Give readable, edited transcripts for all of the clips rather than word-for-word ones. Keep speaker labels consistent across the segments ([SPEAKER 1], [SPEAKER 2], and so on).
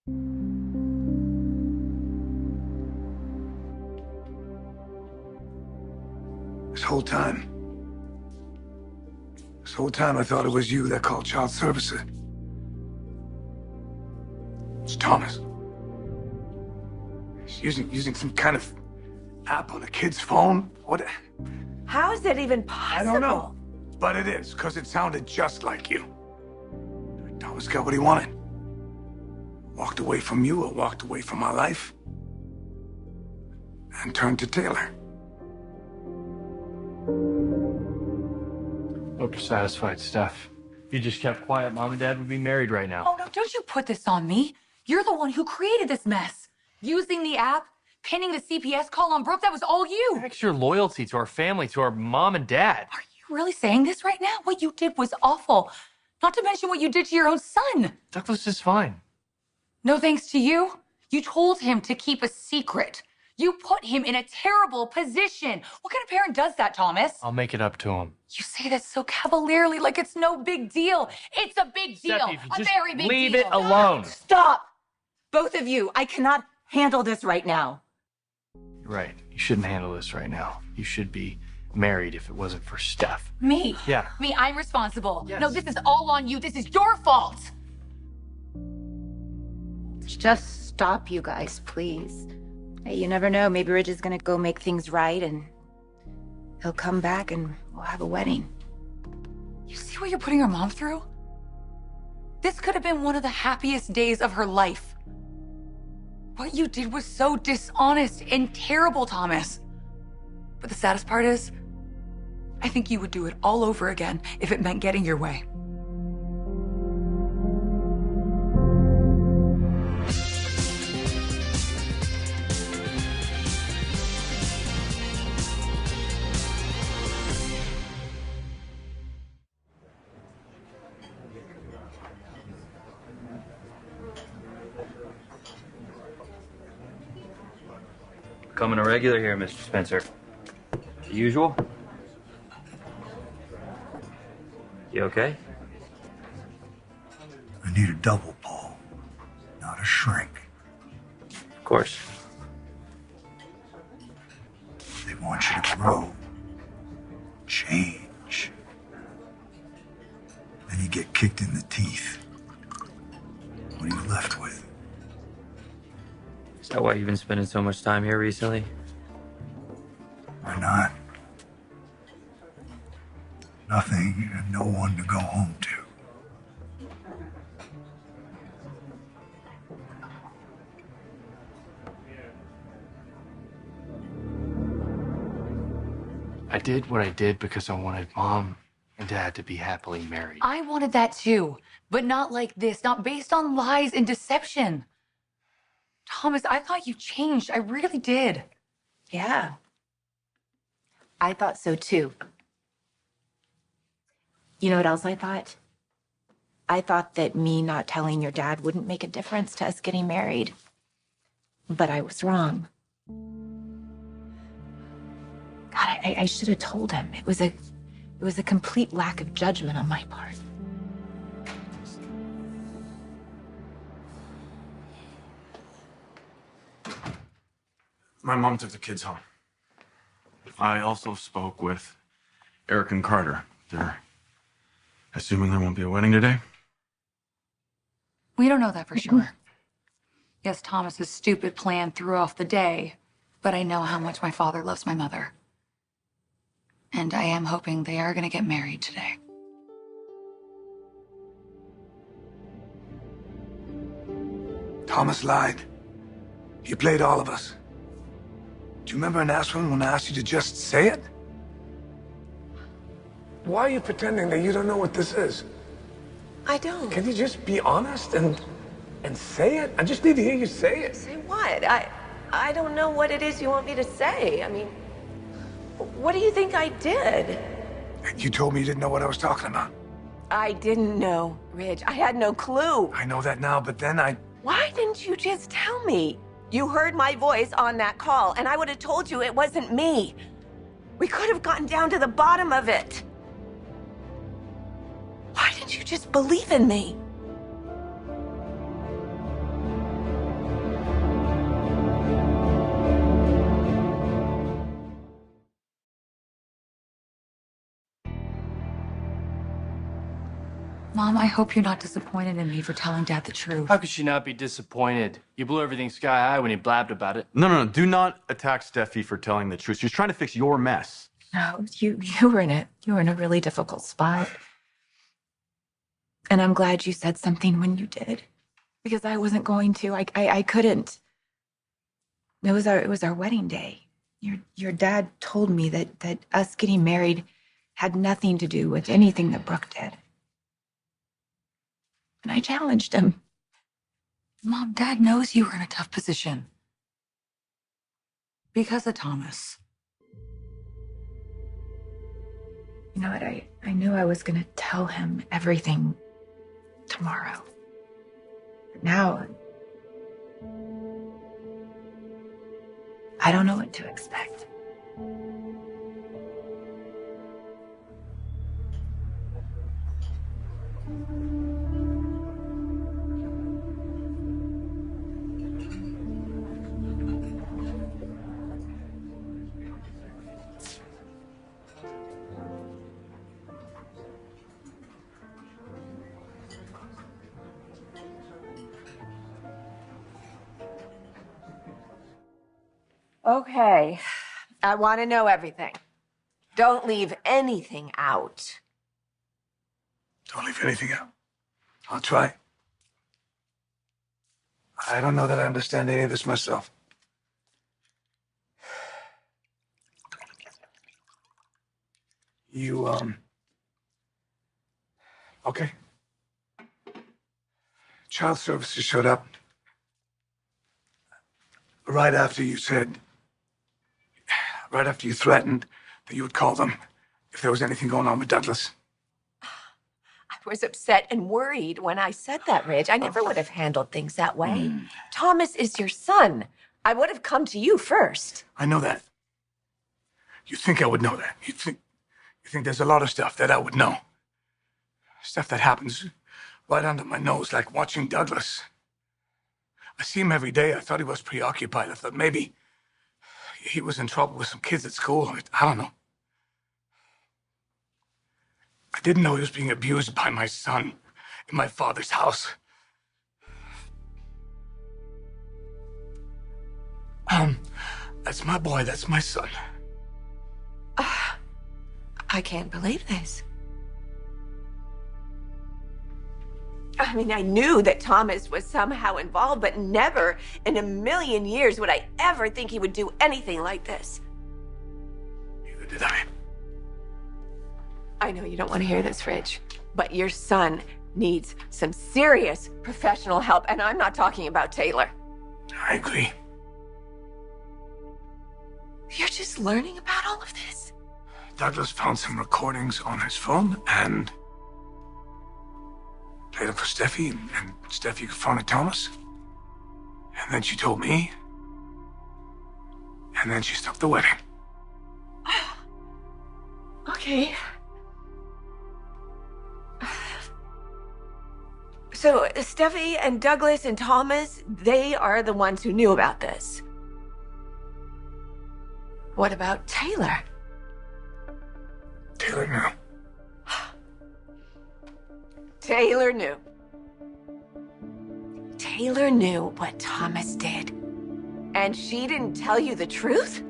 [SPEAKER 1] This whole time I thought it was you that called child services. It's Thomas. He's using some kind of app on a kid's phone. What?
[SPEAKER 2] How is that even possible?
[SPEAKER 1] I don't know. But it is, because it sounded just like you. Thomas got what he wanted. Walked away from you, or walked away from my life. And turned to Taylor.
[SPEAKER 3] Hope you're satisfied, Steph. If you just kept quiet, Mom and Dad would be married right now.
[SPEAKER 4] Oh, no, don't you put this on me. You're the one who created this mess. Using the app, pinning the CPS call on Brooke, that was all you.
[SPEAKER 3] Thanks your loyalty to our family, to our mom and dad.
[SPEAKER 4] Are you really saying this right now? What you did was awful. Not to mention what you did to your own son.
[SPEAKER 3] Douglas is fine.
[SPEAKER 4] No thanks to you. You told him to keep a secret. You put him in a terrible position. What kind of parent does that, Thomas?
[SPEAKER 3] I'll make it up to him.
[SPEAKER 4] You say that so cavalierly, like it's no big deal. It's a big deal.
[SPEAKER 3] Steffi, if you
[SPEAKER 4] a
[SPEAKER 3] just
[SPEAKER 4] very big
[SPEAKER 3] leave
[SPEAKER 4] deal.
[SPEAKER 3] it alone.
[SPEAKER 2] Stop! Both of you, I cannot handle this right now.
[SPEAKER 3] You're right. You shouldn't handle this right now. You should be married if it wasn't for Steph.
[SPEAKER 4] Me?
[SPEAKER 3] Yeah.
[SPEAKER 4] Me, I'm responsible.
[SPEAKER 3] Yes.
[SPEAKER 4] No, this is all on you. This is your fault.
[SPEAKER 5] Just stop, you guys, please. Hey, you never know. Maybe Ridge is gonna go make things right and he'll come back and we'll have a wedding.
[SPEAKER 4] You see what you're putting your mom through? This could have been one of the happiest days of her life. What you did was so dishonest and terrible, Thomas. But the saddest part is, I think you would do it all over again if it meant getting your way.
[SPEAKER 6] Becoming a regular here, Mr. Spencer. The usual? You okay?
[SPEAKER 1] I need a double, Paul. Not a shrink.
[SPEAKER 6] Of course.
[SPEAKER 1] They want you to grow. Change. Then you get kicked in the teeth. What are you left with?
[SPEAKER 6] Is that why you've been spending so much time here recently?
[SPEAKER 1] Why not? Nothing and no one to go home to.
[SPEAKER 3] I did what I did because I wanted Mom and Dad to be happily married.
[SPEAKER 4] I wanted that too, but not like this, not based on lies and deception. Thomas, I thought you changed. I really did.
[SPEAKER 5] Yeah. I thought so too. You know what else I thought? I thought that me not telling your dad wouldn't make a difference to us getting married. But I was wrong. God, I should have told him. It was a complete lack of judgment on my part.
[SPEAKER 7] My mom took the kids home. I also spoke with Eric and Carter. They're assuming there won't be a wedding today.
[SPEAKER 4] We don't know that for sure. Yes, Thomas's stupid plan threw off the day, but I know how much my father loves my mother. And I am hoping they are going to get married today.
[SPEAKER 1] Thomas lied. He played all of us. Do you remember in Ashland when I asked you to just say it? Why are you pretending that you don't know what this is?
[SPEAKER 2] I don't.
[SPEAKER 1] Can you just be honest and say it? I just need to hear you say it.
[SPEAKER 2] Say what? I don't know what it is you want me to say. I mean, what do you think I did?
[SPEAKER 1] You told me you didn't know what I was talking about.
[SPEAKER 2] I didn't know, Ridge. I had no clue.
[SPEAKER 1] I know that now, but then
[SPEAKER 2] Why didn't you just tell me? You heard my voice on that call, and I would have told you it wasn't me. We could have gotten down to the bottom of it. Why didn't you just believe in me?
[SPEAKER 4] Mom, I hope you're not disappointed in me for telling Dad the truth.
[SPEAKER 3] How could she not be disappointed? You blew everything sky high when you blabbed about it.
[SPEAKER 7] No. Do not attack Steffi for telling the truth. She's trying to fix your mess.
[SPEAKER 5] No, you were in it. You were in a really difficult spot. And I'm glad you said something when you did. Because I wasn't going to. I couldn't. It was our wedding day. Your dad told me that us getting married had nothing to do with anything that Brooke did. And I challenged him.
[SPEAKER 4] Mom, Dad knows you were in a tough position. Because of Thomas.
[SPEAKER 5] You know what? I knew I was going to tell him everything tomorrow. But now, I don't know what to expect.
[SPEAKER 2] Okay. I want to know everything. Don't leave anything out.
[SPEAKER 1] Don't leave anything out. I'll try. I don't know that I understand any of this myself. You, okay. Child services showed up right after you threatened that you would call them if there was anything going on with Douglas.
[SPEAKER 2] I was upset and worried when I said that, Ridge. I never would have handled things that way. Thomas is your son. I would have come to you first.
[SPEAKER 1] I know that. You think I would know that. You think there's a lot of stuff that I would know. Stuff that happens right under my nose, like watching Douglas. I see him every day. I thought he was preoccupied. I thought maybe he was in trouble with some kids at school. I don't know. I didn't know he was being abused by my son in my father's house. That's my boy. That's my son.
[SPEAKER 2] I can't believe this. I mean, I knew that Thomas was somehow involved, but never in a million years would I ever think he would do anything like this.
[SPEAKER 1] Neither did I.
[SPEAKER 2] I know you don't want to hear this, Ridge, but your son needs some serious professional help, and I'm not talking about Taylor.
[SPEAKER 1] I agree.
[SPEAKER 2] You're just learning about all of this?
[SPEAKER 1] Douglas found some recordings on his phone and played them for Steffi, and Steffi confronted Thomas. And then she told me. And then she stopped the wedding.
[SPEAKER 2] Okay. So Steffi and Douglas and Thomas, they are the ones who knew about this. What about Taylor?
[SPEAKER 1] Taylor knew.
[SPEAKER 2] Taylor knew. Taylor knew what Thomas did. And she didn't tell you the truth?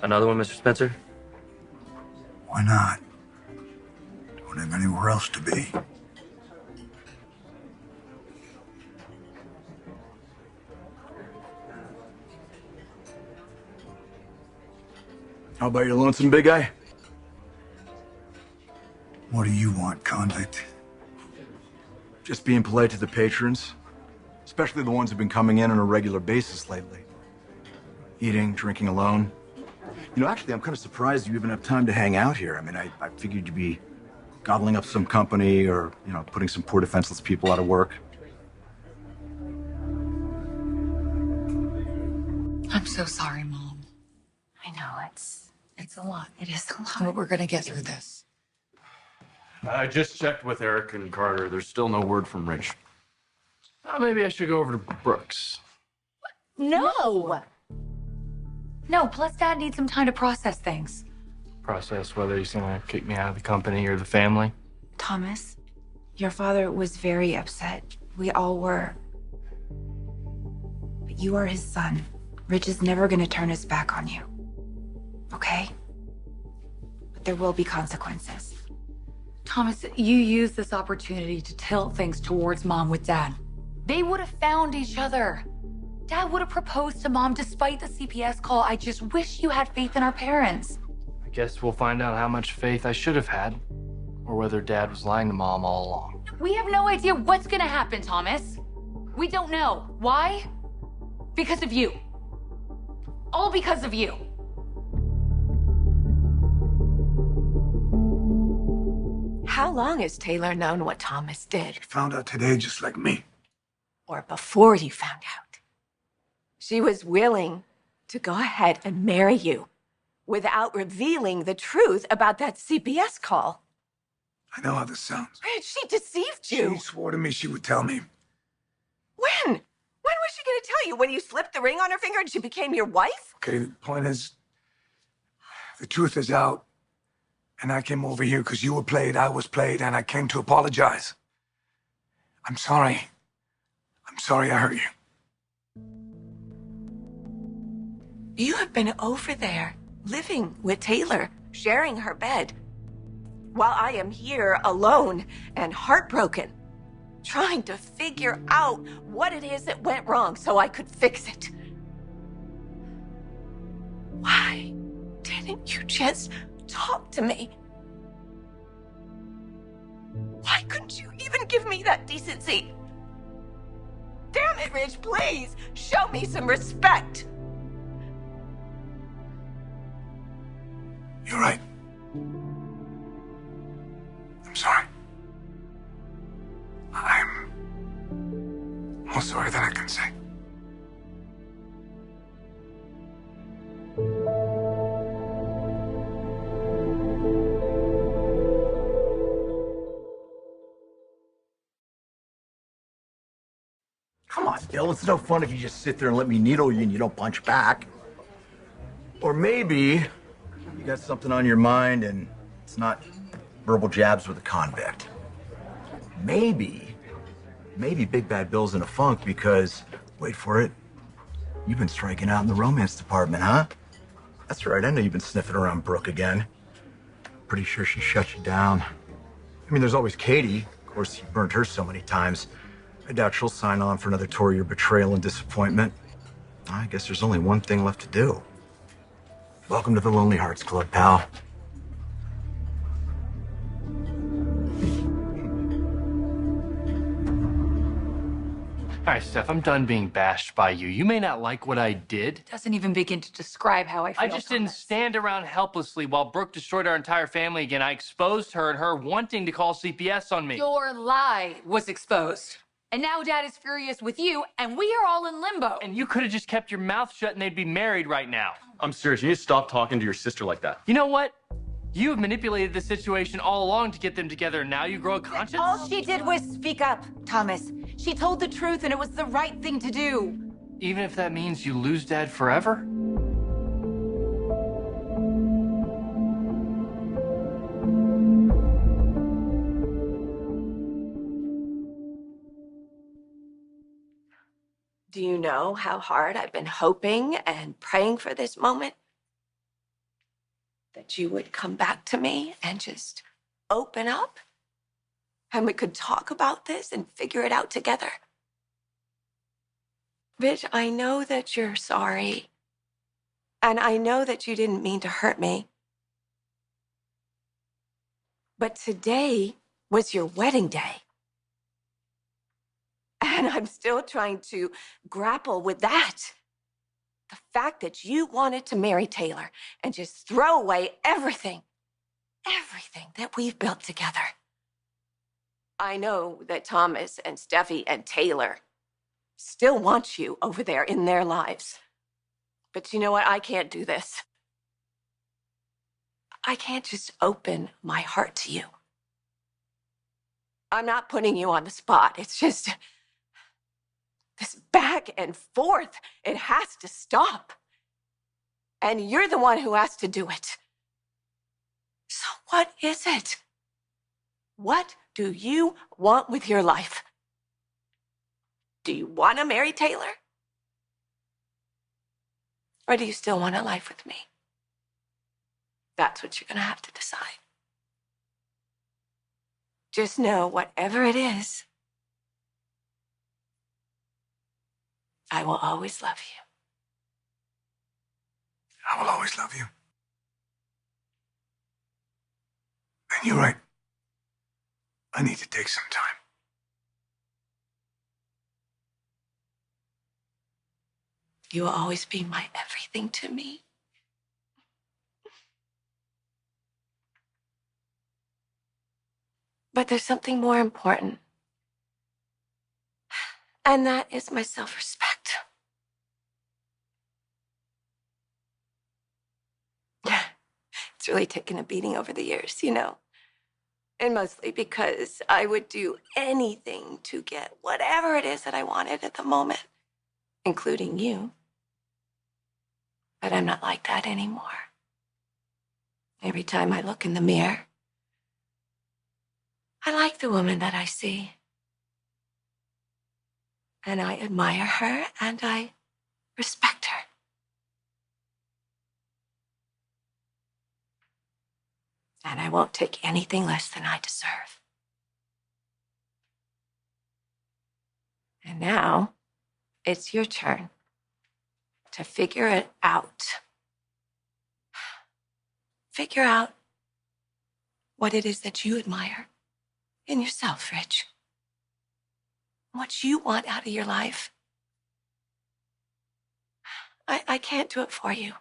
[SPEAKER 6] Another one, Mr. Spencer?
[SPEAKER 8] Why not? Don't have anywhere else to be.
[SPEAKER 7] How about your lonesome big guy?
[SPEAKER 8] What do you want, convict?
[SPEAKER 9] Just being polite to the patrons, especially the ones who've been coming in on a regular basis lately. Eating, drinking alone. You know, actually, I'm kind of surprised you even have time to hang out here. I mean, I figured you'd be gobbling up some company or, you know, putting some poor defenseless people out of work.
[SPEAKER 4] I'm so sorry, Mom.
[SPEAKER 5] I know,
[SPEAKER 4] It's a lot.
[SPEAKER 5] It is a lot.
[SPEAKER 4] But we're gonna get through this.
[SPEAKER 7] I just checked with Eric and Carter. There's still no word from Rich.
[SPEAKER 3] Maybe I should go over to Brooks.
[SPEAKER 4] No! No, plus Dad needs some time to process things.
[SPEAKER 3] Process whether he's gonna kick me out of the company or the family.
[SPEAKER 5] Thomas, your father was very upset. We all were. But you are his son. Rich is never gonna turn his back on you. Okay? But there will be consequences.
[SPEAKER 4] Thomas, you used this opportunity to tilt things towards Mom with Dad. They would have found each other. Dad would have proposed to Mom despite the CPS call. I just wish you had faith in our parents.
[SPEAKER 3] I guess we'll find out how much faith I should have had, or whether Dad was lying to Mom all along.
[SPEAKER 4] We have no idea what's gonna happen, Thomas. We don't know. Why? Because of you. All because of you.
[SPEAKER 2] How long has Taylor known what Thomas did?
[SPEAKER 1] She found out today just like me.
[SPEAKER 2] Or before you found out? She was willing to go ahead and marry you without revealing the truth about that CPS call.
[SPEAKER 1] I know how this sounds.
[SPEAKER 2] Rich, she deceived you.
[SPEAKER 1] She swore to me she would tell me.
[SPEAKER 2] When? When was she going to tell you? When you slipped the ring on her finger and she became your wife?
[SPEAKER 1] Okay, the point is, the truth is out. And I came over here because you were played, I was played, and I came to apologize. I'm sorry. I'm sorry I hurt you.
[SPEAKER 2] You have been over there, living with Taylor, sharing her bed, while I am here alone and heartbroken, trying to figure out what it is that went wrong so I could fix it. Why didn't you just talk to me? Why couldn't you even give me that decency? Damn it, Rich, please, show me some respect.
[SPEAKER 1] You're right. I'm sorry. I'm more sorry than I can say.
[SPEAKER 9] Come on, Bill. It's no fun if you just sit there and let me needle you and you don't punch back. Or maybe you got something on your mind and it's not verbal jabs with a convict. Maybe Big Bad Bill's in a funk because, wait for it, you've been striking out in the romance department, huh? That's right, I know you've been sniffing around Brooke again. Pretty sure she shut you down. I mean, there's always Katie. Of course, you burned her so many times. I doubt she'll sign on for another tour of your betrayal and disappointment. I guess there's only one thing left to do. Welcome to the Lonely Hearts Club, pal.
[SPEAKER 3] All right, Steph, I'm done being bashed by you. You may not like what I did.
[SPEAKER 4] Doesn't even begin to describe how I feel.
[SPEAKER 3] I just didn't stand around helplessly while Brooke destroyed our entire family again. I exposed her and her wanting to call CPS on me.
[SPEAKER 4] Your lie was exposed. And now Dad is furious with you, and we are all in limbo.
[SPEAKER 3] And you could have just kept your mouth shut and they'd be married right now.
[SPEAKER 7] I'm serious. You need to stop talking to your sister like that.
[SPEAKER 3] You know what? You have manipulated the situation all along to get them together, and now you grow a conscience?
[SPEAKER 5] All she did was speak up, Thomas. She told the truth, and it was the right thing to do.
[SPEAKER 3] Even if that means you lose Dad forever?
[SPEAKER 2] Do you know how hard I've been hoping and praying for this moment? That you would come back to me and just open up, and we could talk about this and figure it out together. Bitch, I know that you're sorry, and I know that you didn't mean to hurt me. But today was your wedding day. And I'm still trying to grapple with that. The fact that you wanted to marry Taylor and just throw away everything that we've built together. I know that Thomas and Steffy and Taylor still want you over there in their lives. But you know what? I can't do this. I can't just open my heart to you. I'm not putting you on the spot. It's just this back and forth. It has to stop. And you're the one who has to do it. So what is it? What do you want with your life? Do you want to marry Taylor? Or do you still want a life with me? That's what you're going to have to decide. Just know, whatever it is, I will always love you.
[SPEAKER 1] I will always love you. And you're right. I need to take some time.
[SPEAKER 2] You will always be my everything to me. But there's something more important. And that is my self-respect. It's really taken a beating over the years, you know. And mostly because I would do anything to get whatever it is that I wanted at the moment, including you. But I'm not like that anymore. Every time I look in the mirror, I like the woman that I see. And I admire her and I respect her. And I won't take anything less than I deserve. And now it's your turn to figure it out. Figure out what it is that you admire in yourself, Rich. What you want out of your life. I can't do it for you.